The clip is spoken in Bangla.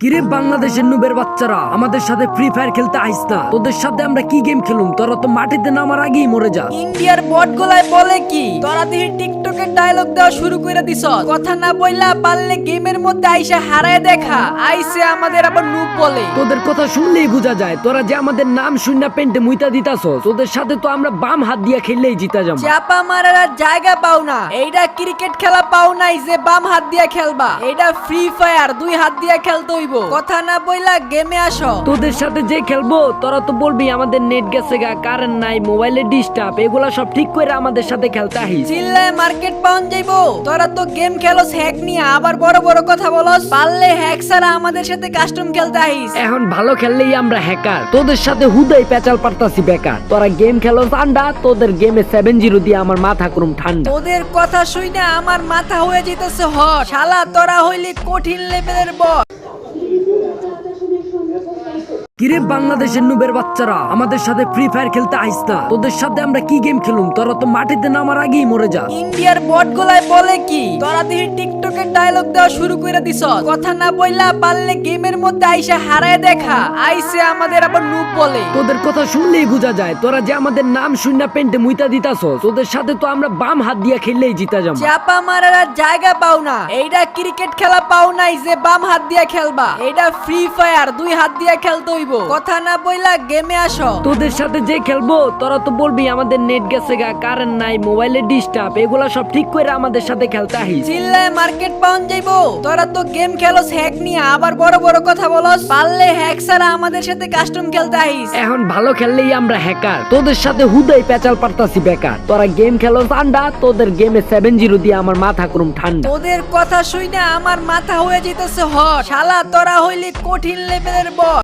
কিরে বাংলাদেশের নুবের বাচ্চারা, আমাদের সাথে ফ্রি ফায়ার খেলতে আইস না। তোদের সাথে আমরা কি গেম খেলুম? তোরা তো মাটিতে নামার আগেই মরে যা। ইন্ডিয়ার বট গলায় বলে কি তোরা দেখি টিকটকের ডায়লগ দেওয়া শুরু করে দিছ। কথা না বইলা পারলে গেমের মধ্যে আইসা হারায় দেখা। আইসে আমাদের আবার নুব বলে। তোদের কথা শুনলেই বোঝা যায় তোরা যে আমাদের নাম শুননা পেন্টে মুইতা দিতাছ। তোদের সাথে তো আমরা বাম হাত দিয়া খেললেই জিতা যাবো। চাপা মারার আর জায়গা পাও না। এইটা ক্রিকেট খেলা পাও নাই যে বাম হাত দিয়া খেলবা। এইটা ফ্রি ফায়ার, দুই হাত দিয়া খেলতে হইব। কথা না বইলা গেমে আসো। তোদের সাথে যে খেলবো তোরা তো বলবি আমাদের নেট গেছে গা, কারেন্ট নাই, মোবাইলে ডিস্টার্ব, এগুলা সব ঠিক করে আমাদের সাথে খেলতে আহিস। চিল্লায় মার্কেট পাউন যাইবো। তোরা তো গেম খেলোস হ্যাক নিয়ে, আবার বড় বড় কথা বলস। পারলে হ্যাক ছাড়া আমাদের সাথে কাস্টম খেলতে আহিস। এখন ভালো খেললেই আমরা হ্যাকার, তোদের সাথে হুদাই পেঁচাল পারতাছি বেকার। তোরা গেম খেলোস আন্ডা, তোদের গেমে 7-0 দিয়ে আমার মাথা করুম ঠান্ডা। তোদের কথা শুনে আমার মাথা হয়ে যেতেছে হট। শালা তোরা হইলি কঠিন লেভেলের বস। কিরে বাংলাদেশের নুবের বাচ্চারা, আমাদের সাথে ফ্রি ফায়ার খেলতে আইস না। তোদের সাথে আমরা কি গেম খেলুম? তোরা তো মাটিতে নামার আগেই মরে যা। ইন্ডিয়ার বট গলায় বলে কি তোরা দেখি টিকটকের ডায়লগ দেওয়া শুরু করে দিছ। কথা না বইলা পারলে গেমের মধ্যে আইসা হারায় দেখা। আইসে আমাদের আবার নুব বলে। তোদের কথা শুনলেই বোঝা যায় তোরা যে আমাদের নাম শুননা পেন্টে মুইতা দিতাছ। তোদের সাথে তো আমরা বাম হাত দিয়া খেললেই জিতা যাবো। চাপা মারার আর জায়গা পাও না। এইটা ক্রিকেট খেলা পাও নাই যে বাম হাত দিয়া খেলবা। এইটা ফ্রি ফায়ার, দুই হাত দিয়া খেলতে হইব। কথা না বইলা গেমে আসো। তোদের সাথে যে খেলবো তোরা তো বলবি আমাদের নেট গেছে গা, কারেন্ট নাই, মোবাইলে ডিস্টার্ব, এগুলা সব ঠিক করে আমাদের সাথে খেলতে আহিস। চিল্লায় মার্কেট পাউন যাইবো। তোরা তো গেম খেলোস হ্যাক নিয়ে, আবার বড় বড় কথা বলস। পারলে হ্যাক ছাড়া আমাদের সাথে কাস্টম খেলতে আহিস। এখন ভালো খেললেই আমরা হ্যাকার, তোদের সাথে হুদাই পেঁচাল পারতাছি বেকার। তোরা গেম খেলোস আন্ডা, তোদের গেমে 7-0 দিয়ে আমার মাথা করুম ঠান্ডা। তোদের কথা শুনে আমার মাথা হয়ে যেতেছে হট। শালা তোরা হইলি কঠিন লেভেলের বস।